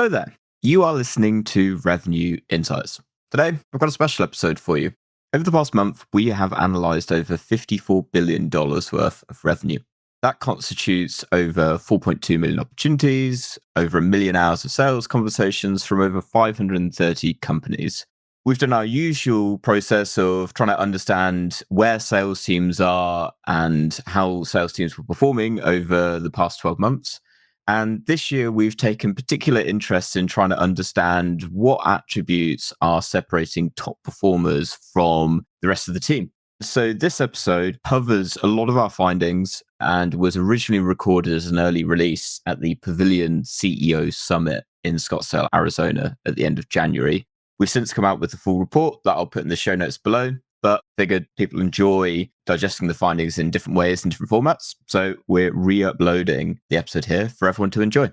Hello there. You are listening to Revenue Insights. Today, I've got a special episode for you. Over the past month, we have analysed over $54 billion worth of revenue. That constitutes over 4.2 million opportunities, over 1 million hours of sales conversations from over 530 companies. We've done our usual process of trying to understand where sales teams are and how sales teams were performing over the past 12 months. And this year, we've taken particular interest in trying to understand what attributes are separating top performers from the rest of the team. So this episode covers a lot of our findings and was originally recorded as an early release at the Pavilion CEO Summit in Scottsdale, Arizona at the end of January. We've since come out with the full report that I'll put in the show notes below, but figured people enjoy digesting the findings in different ways and different formats. So we're re-uploading the episode here for everyone to enjoy.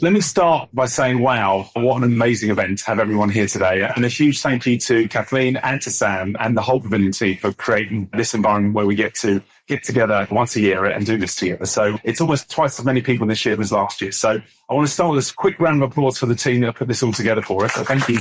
Let me start by saying, wow, what an amazing event to have everyone here today. And a huge thank you to Kathleen and to Sam and the whole Pavilion team for creating this environment where we get to get together once a year and do this together. So it's almost twice as many people this year as last year. So I want to start with a quick round of applause for the team that put this all together for us. So thank you.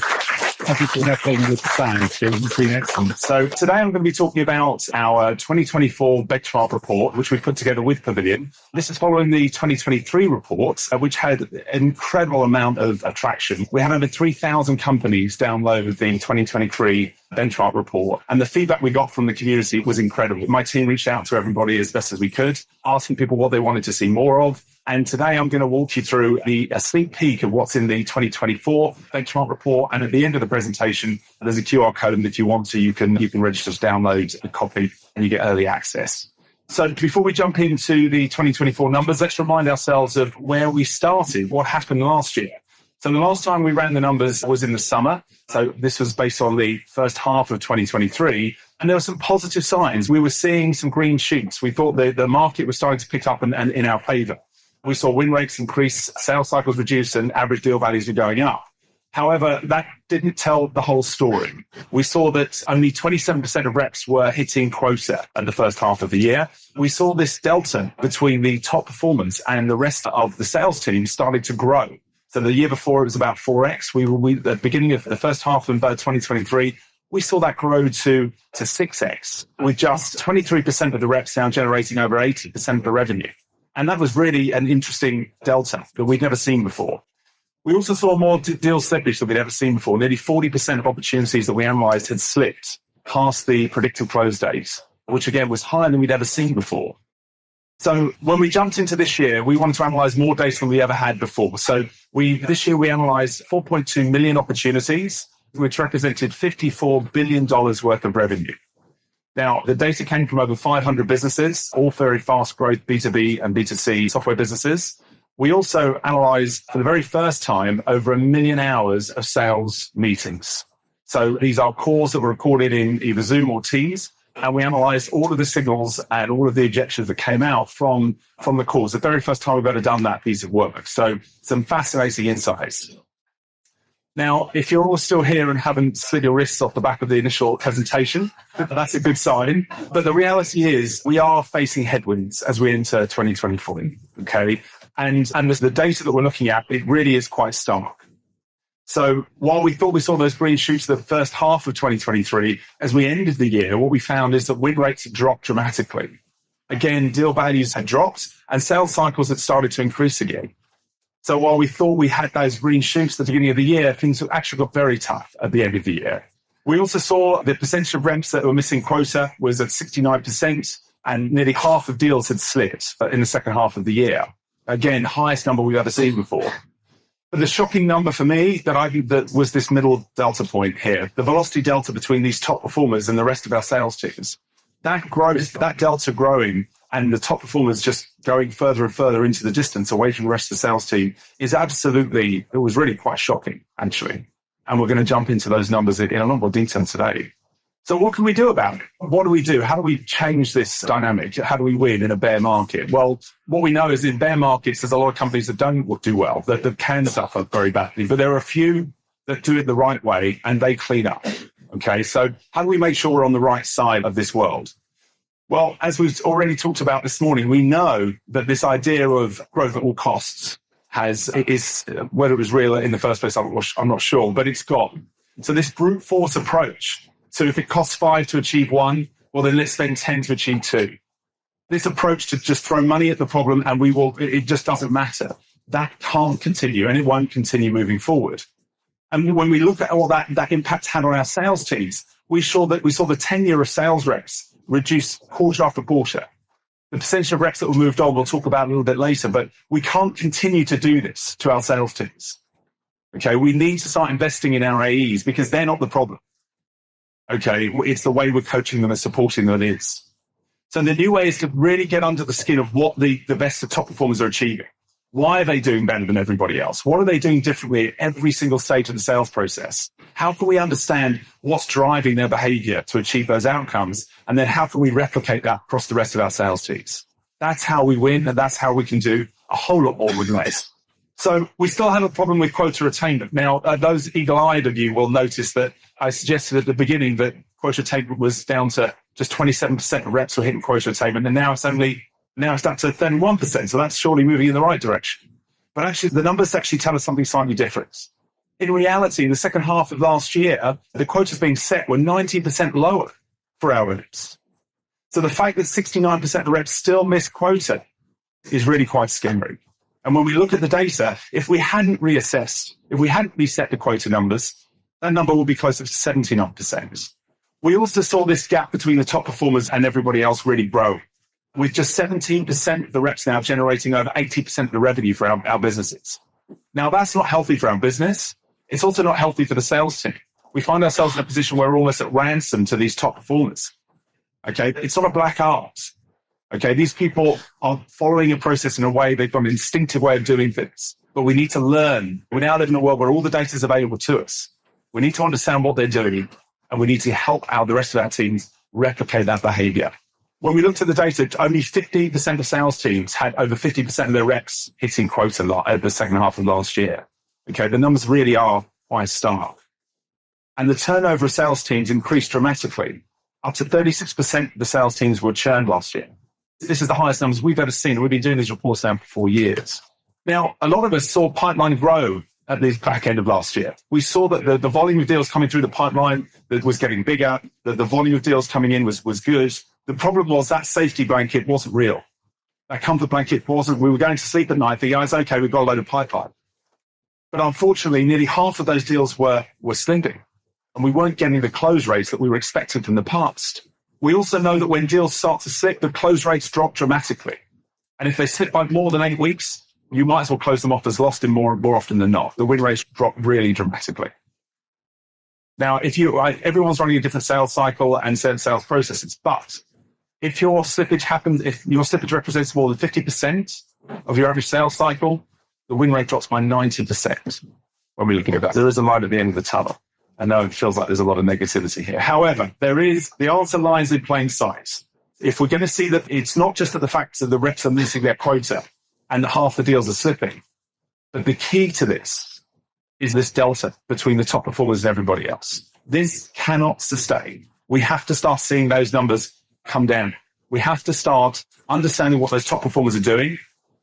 Thank you for helping with the plan. It's been excellent. So today I'm going to be talking about our 2024 benchmark report, which we've put together with Pavilion. This is following the 2023 report, which had an incredible amount of attraction. We had over 3,000 companies download the 2023 benchmark report, and the feedback we got from the community was incredible. My team reached out to everybody as best as we could, asking people what they wanted to see more of. And today I'm going to walk you through a sneak peek of what's in the 2024 benchmark report. And at the end of the presentation, there's a QR code, and if you want to, you can register to download a copy and you get early access. So before we jump into the 2024 numbers, let's remind ourselves of where we started, what happened last year. So the last time we ran the numbers was in the summer. So this was based on the first half of 2023. And there were some positive signs. We were seeing some green shoots. We thought the market was starting to pick up and in our favor. We saw win rates increase, sales cycles reduce, and average deal values were going up. However, that didn't tell the whole story. We saw that only 27% of reps were hitting quota at the first half of the year. We saw this delta between the top performance and the rest of the sales team started to grow. So the year before, it was about 4x. We at the beginning of the first half of 2023, we saw that grow to 6x, with just 23% of the reps now generating over 80% of the revenue. And that was really an interesting delta that we'd never seen before. We also saw more deal slippage than we'd ever seen before. Nearly 40% of opportunities that we analysed had slipped past the predicted close dates, which again was higher than we'd ever seen before. So when we jumped into this year, we wanted to analyse more data than we ever had before. So this year we analysed 4.2 million opportunities, which represented $54 billion worth of revenue. Now, the data came from over 500 businesses, all very fast growth B2B and B2C software businesses. We also analysed for the very first time over 1 million hours of sales meetings. So these are calls that were recorded in either Zoom or Teams, and we analysed all of the signals and all of the objections that came out from the calls. The very first time we've ever done that piece of work. So some fascinating insights. Now, if you're all still here and haven't slid your wrists off the back of the initial presentation, that's a good sign. But the reality is we are facing headwinds as we enter 2024, okay? And the data that we're looking at, it really is quite stark. So while we thought we saw those green shoots the first half of 2023, as we ended the year, what we found is that win rates had dropped dramatically. Again, deal values had dropped and sales cycles had started to increase again. So while we thought we had those green shoots at the beginning of the year, things actually got very tough at the end of the year. We also saw the percentage of reps that were missing quota was at 69%, and nearly half of deals had slipped in the second half of the year. Again, highest number we've ever seen before. But the shocking number for me that was this middle delta point here, the velocity delta between these top performers and the rest of our sales teams. That delta growing and the top performers just going further and further into the distance away from the rest of the sales team it was really quite shocking, actually. And we're going to jump into those numbers in a lot more detail today. So what can we do about it? What do we do? How do we change this dynamic? How do we win in a bear market? Well, what we know is in bear markets, there's a lot of companies that don't do well, that can suffer very badly. But there are a few that do it the right way and they clean up. Okay, so how do we make sure we're on the right side of this world? Well, as we've already talked about this morning, we know that this idea of growth at all costs is whether it was real in the first place, I'm not sure, but it's got. So this brute force approach. So if it costs 5 to achieve 1, well, then let's spend 10 to achieve 2. This approach to just throw money at the problem and it just doesn't matter. That can't continue, and it won't continue moving forward. And when we look at all that impact had on our sales teams, we saw the tenure of sales reps reduce quarter after quarter. The percentage of reps that were moved on, we'll talk about a little bit later, but we can't continue to do this to our sales teams. Okay, we need to start investing in our AEs because they're not the problem. Okay, it's the way we're coaching them and supporting them is. So the new way is to really get under the skin of what the best of top performers are achieving. Why are they doing better than everybody else? What are they doing differently at every single stage of the sales process? How can we understand what's driving their behavior to achieve those outcomes? And then how can we replicate that across the rest of our sales teams? That's how we win, and that's how we can do a whole lot more with less. So we still have a problem with quota attainment. Now, those eagle-eyed of you will notice that I suggested at the beginning that quota attainment was down to just 27% of reps were hitting quota attainment, and now it's down to 31%. So that's surely moving in the right direction. But actually, the numbers actually tell us something slightly different. In reality, in the second half of last year, the quotas being set were 19% lower for our reps. So the fact that 69% of reps still miss quota is really quite scary. And when we look at the data, if we hadn't reassessed, if we hadn't reset the quota numbers, that number will be closer to 79%. We also saw this gap between the top performers and everybody else really grow, with just 17% of the reps now generating over 80% of the revenue for our businesses. Now, that's not healthy for our business. It's also not healthy for the sales team. We find ourselves in a position where we're almost at ransom to these top performers. Okay, it's not a black art. Okay, these people are following a process in a way, they've got an instinctive way of doing things. But we need to learn. We now live in a world where all the data is available to us. We need to understand what they're doing, and we need to help the rest of our teams replicate that behavior. When we looked at the data, only 50% of sales teams had over 50% of their reps hitting quota the second half of last year. Okay, the numbers really are quite stark. And the turnover of sales teams increased dramatically. Up to 36% of the sales teams were churned last year. This is the highest numbers we've ever seen. We've been doing these reports now for 4 years. Now, a lot of us saw pipeline grow at the back end of last year. We saw that the volume of deals coming through the pipeline that was getting bigger, that the volume of deals coming in was good. The problem was that safety blanket wasn't real. That comfort blanket wasn't. We were going to sleep at night thinking, oh, it's okay, we've got a load of pipeline. But unfortunately, nearly half of those deals were slipping, and we weren't getting the close rates that we were expecting from the past. We also know that when deals start to slip, the close rates drop dramatically. And if they slip by more than 8 weeks, you might as well close them off as lost in more often than not. The win rates drop really dramatically. Now, everyone's running a different sales cycle and certain sales processes, but if your slippage represents more than 50% of your average sales cycle, the win rate drops by 90% when we're looking at that. There is a light at the end of the tunnel. I know it feels like there's a lot of negativity here. However, the answer lies in plain sight. If we're going to see that it's not just that the fact that the reps are missing their quota and that half the deals are slipping, but the key to this is this delta between the top performers and everybody else. This cannot sustain. We have to start seeing those numbers come down. We have to start understanding what those top performers are doing,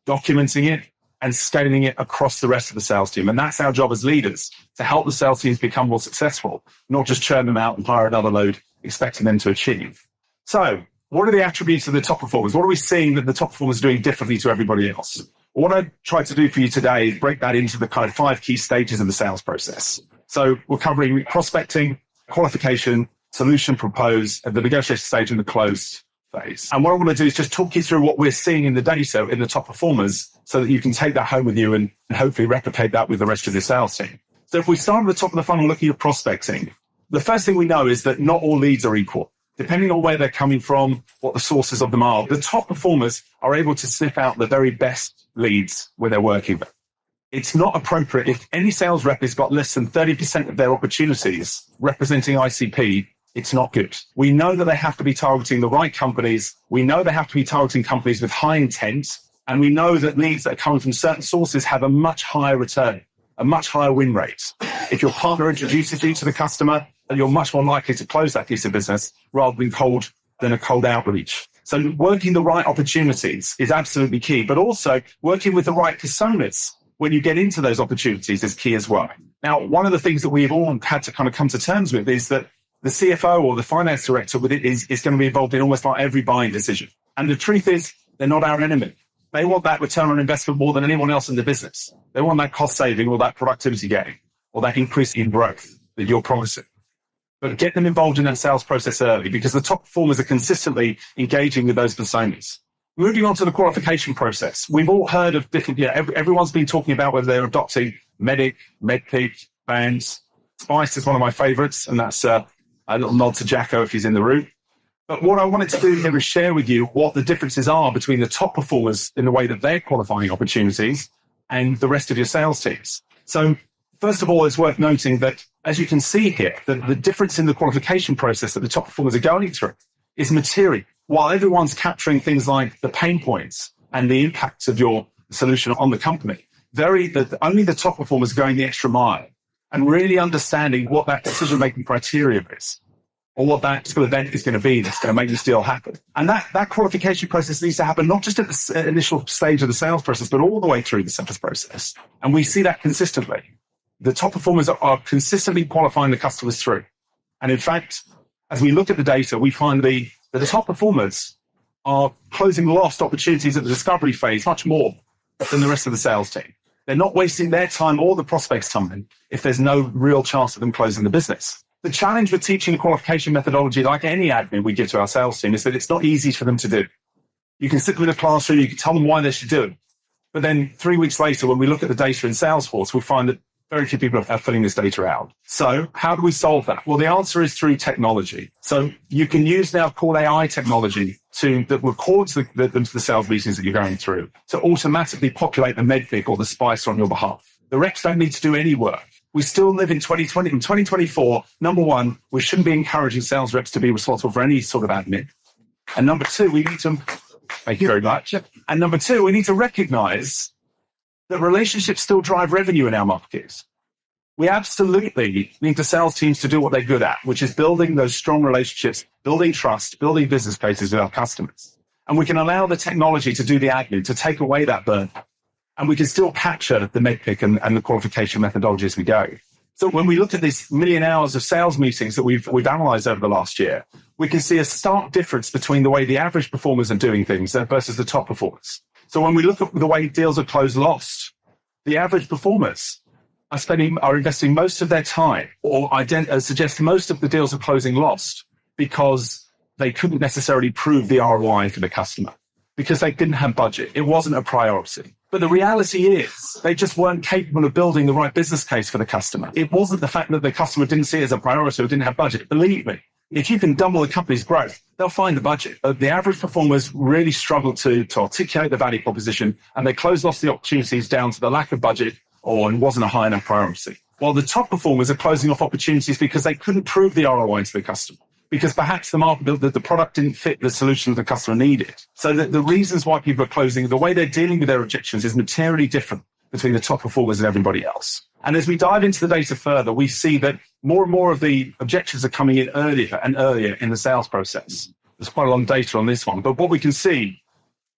documenting it, and scaling it across the rest of the sales team. And that's our job as leaders, to help the sales teams become more successful, not just churn them out and hire another load, expecting them to achieve. So what are the attributes of the top performers? What are we seeing that the top performers are doing differently to everybody else? What I tried to do for you today is break that into the kind of 5 key stages of the sales process. So we're covering prospecting, qualification, solution, propose, at the negotiation stage, and the close phase. And what I want to do is just talk you through what we're seeing in the data in the top performers so that you can take that home with you and hopefully replicate that with the rest of the sales team. So if we start at the top of the funnel looking at prospecting, the first thing we know is that not all leads are equal. Depending on where they're coming from, what the sources of them are, the top performers are able to sniff out the very best leads when they're working with. It's not appropriate if any sales rep has got less than 30% of their opportunities representing ICP. It's not good. We know that they have to be targeting the right companies. We know they have to be targeting companies with high intent. And we know that leads that are coming from certain sources have a much higher return, a much higher win rate. If your partner introduces you to the customer, you're much more likely to close that piece of business rather than a cold outreach. So working the right opportunities is absolutely key, but also working with the right personas when you get into those opportunities is key as well. Now, one of the things that we've all had to kind of come to terms with is that the CFO or the finance director with it is going to be involved in almost like every buying decision. And the truth is, they're not our enemy. They want that return on investment more than anyone else in the business. They want that cost saving or that productivity gain or that increase in growth that you're promising. But get them involved in that sales process early, because the top performers are consistently engaging with those personas. Moving on to the qualification process, we've all heard of different, everyone's been talking about whether they're adopting MEDDIC, MEDDPICC, bands. SPICE is one of my favorites, and that's a little nod to Jacko if he's in the room. But what I wanted to do here is share with you what the differences are between the top performers in the way that they're qualifying opportunities and the rest of your sales teams. So first of all, it's worth noting that, as you can see here, the difference in the qualification process that the top performers are going through is material. While everyone's capturing things like the pain points and the impacts of your solution on the company, only the top performers are going the extra mile and really understanding what that decision-making criteria is, or what that particular event is going to be that's going to make this deal happen. And that qualification process needs to happen not just at the initial stage of the sales process, but all the way through the sales process. And we see that consistently. The top performers are consistently qualifying the customers through. And in fact, as we look at the data, we find that the top performers are closing lost opportunities at the discovery phase much more than the rest of the sales team. They're not wasting their time or the prospect's time if there's no real chance of them closing the business. The challenge with teaching a qualification methodology, like any admin we give to our sales team, is that it's not easy for them to do. You can sit them in a classroom, you can tell them why they should do it. But then 3 weeks later, when we look at the data in Salesforce, we find that very few people are filling this data out. So how do we solve that? Well, the answer is through technology. So you can use now called AI technology that records the sales meetings that you're going through to automatically populate the MEDDPICC or the SPICE on your behalf. The reps don't need to do any work. We still live in 2020. In 2024, number one, we shouldn't be encouraging sales reps to be responsible for any sort of admin. And number two, we need to, thank you very much. And number two, we need to recognize that relationships still drive revenue in our markets. We absolutely need the sales teams to do what they're good at, which is building those strong relationships, building trust, building business cases with our customers. And we can allow the technology to do the admin, to take away that burden. And we can still capture the MEDDPICC and the qualification methodology as we go. So when we look at these million hours of sales meetings that we've analyzed over the last year, we can see a stark difference between the way the average performers are doing things versus the top performers. So when we look at the way deals are closed lost, the average performers are investing most of their time or suggest most of the deals are closing lost because they couldn't necessarily prove the ROI for the customer because they didn't have budget. It wasn't a priority. But the reality is they just weren't capable of building the right business case for the customer. It wasn't the fact that the customer didn't see it as a priority or didn't have budget. Believe me, if you can double the company's growth, they'll find the budget. The average performers really struggle to articulate the value proposition, and they close off the opportunities down to the lack of budget or it wasn't a high enough priority. While the top performers are closing off opportunities because they couldn't prove the ROI to the customer, because perhaps the product didn't fit the solution the customer needed. So the reasons why people are closing, the way they're dealing with their objections is materially different between the top performers and everybody else. And as we dive into the data further, we see that more and more of the objections are coming in earlier and earlier in the sales process. There's quite a lot of data on this one. But what we can see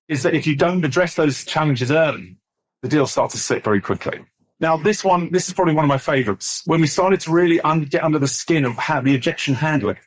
is that if you don't address those challenges early, the deals start to slip very quickly. Now, this is probably one of my favorites. When we started to really get under the skin of how the objection handling,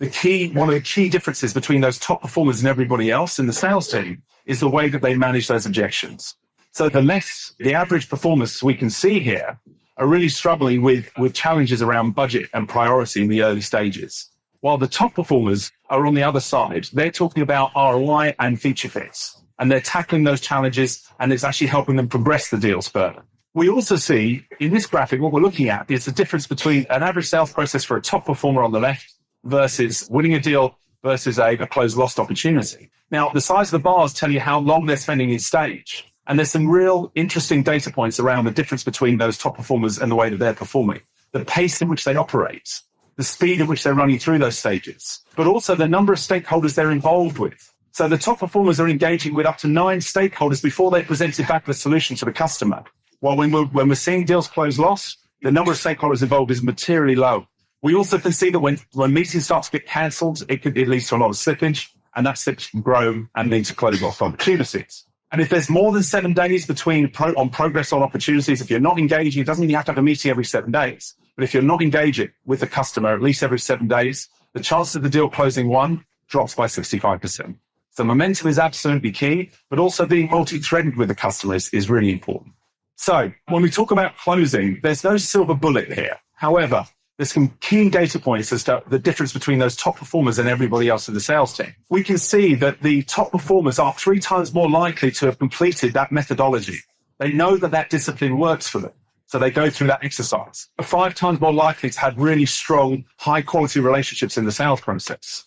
one of the key differences between those top performers and everybody else in the sales team is the way that they manage those objections. So the average performers we can see here are really struggling with challenges around budget and priority in the early stages. While the top performers are on the other side, they're talking about ROI and feature fits, and they're tackling those challenges, and it's actually helping them progress the deals further. We also see in this graphic, what we're looking at is the difference between an average sales process for a top performer on the left versus winning a deal versus a closed lost opportunity. Now, the size of the bars tell you how long they're spending each stage. And there's some real interesting data points around the difference between those top performers and the way that they're performing, the pace in which they operate, the speed at which they're running through those stages, but also the number of stakeholders they're involved with. So the top performers are engaging with up to 9 stakeholders before they presented back the solution to the customer. While when we're seeing deals close lost, the number of stakeholders involved is materially low. We also can see that when meetings start to get cancelled, it leads to a lot of slippage. and that's it can grow and lead to close off opportunities. And if there's more than 7 days between progress on opportunities, if you're not engaging, it doesn't mean you have to have a meeting every 7 days. But if you're not engaging with the customer at least every 7 days, the chance of the deal closing one drops by 65%. So momentum is absolutely key, but also being multi-threaded with the customer is really important. So when we talk about closing, there's no silver bullet here. However, there's some key data points as to the difference between those top performers and everybody else in the sales team. We can see that the top performers are 3 times more likely to have completed that methodology. They know that that discipline works for them. So they go through that exercise. 5 times more likely to have really strong, high-quality relationships in the sales process.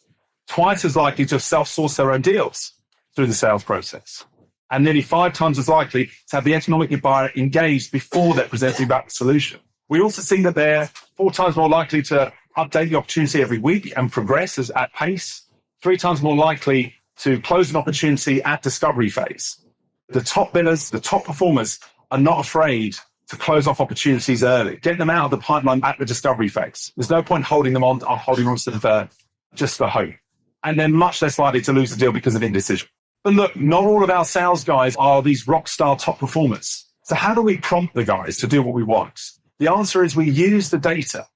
Twice as likely to have self-sourced their own deals through the sales process. And nearly 5 times as likely to have the economic buyer engaged before they're presenting back the solution. We also see that they're 4 times more likely to update the opportunity every week and progress at pace. 3 times more likely to close an opportunity at discovery phase. The top billers, the top performers are not afraid to close off opportunities early, get them out of the pipeline at the discovery phase. There's no point holding on to them just for hope. And they're much less likely to lose the deal because of indecision. But look, not all of our sales guys are these rock star top performers. So how do we prompt the guys to do what we want? The answer is we use the data.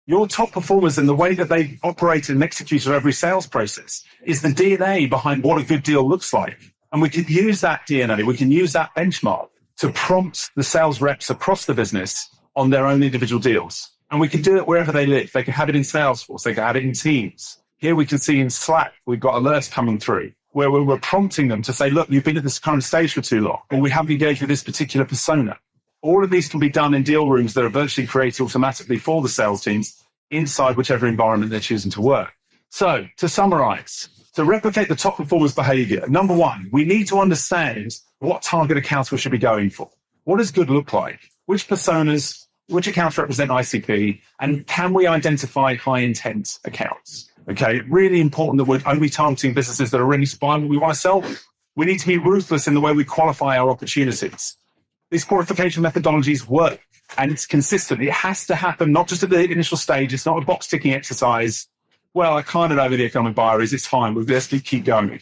Your top performers and the way that they operate and execute every sales process is the DNA behind what a good deal looks like. And we can use that DNA, we can use that benchmark to prompt the sales reps across the business on their own individual deals. And we can do it wherever they live. They can have it in Salesforce, they can have it in Teams. Here we can see in Slack, we've got alerts coming through where we're prompting them to say, look, you've been at this current stage for too long, or we haven't engaged with this particular persona. All of these can be done in deal rooms that are virtually created automatically for the sales teams inside whichever environment they're choosing to work. So to summarize, to replicate the top performers' behavior, number one, we need to understand what target accounts we should be going for. What does good look like? Which personas, which accounts represent ICP, and can we identify high intent accounts? Okay, really important that we're only targeting businesses that are really buying what we want to sell. We need to be ruthless in the way we qualify our opportunities. These qualification methodologies work and it's consistent. It has to happen, not just at the initial stage. It's not a box ticking exercise. Well, I kind of know who the economic buyer is. It's fine. We'll just keep going.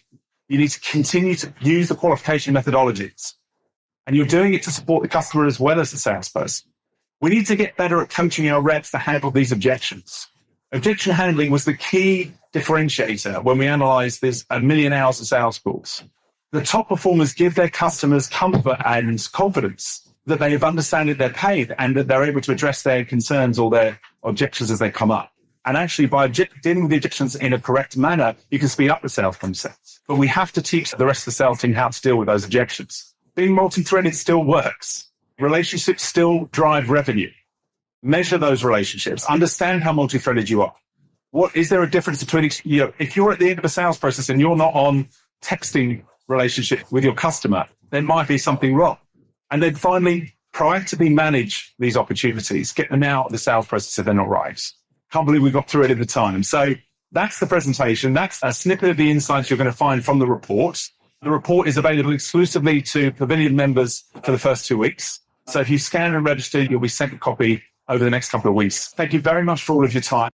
You need to continue to use the qualification methodologies. And you're doing it to support the customer as well as the salesperson. We need to get better at coaching our reps to handle these objections. Objection handling was the key differentiator when we analyzed this 1 million hours of sales calls. The top performers give their customers comfort and confidence that they have understood their pain and that they're able to address their concerns or their objections as they come up. And actually, by dealing with the objections in a correct manner, you can speed up the sales process. But we have to teach the rest of the sales team how to deal with those objections. Being multi-threaded still works. Relationships still drive revenue. Measure those relationships. Understand how multi-threaded you are. What is there a difference between, if you're at the end of a sales process and you're not on texting relationship with your customer, there might be something wrong. And then finally, proactively manage these opportunities. Get them out of the sales process if they're not right. Can't believe we got through it in the time. So that's the presentation. That's a snippet of the insights you're going to find from the report. The report is available exclusively to Pavilion members for the first 2 weeks. So if you scan and register, you'll be sent a copy over the next couple of weeks. Thank you very much for all of your time.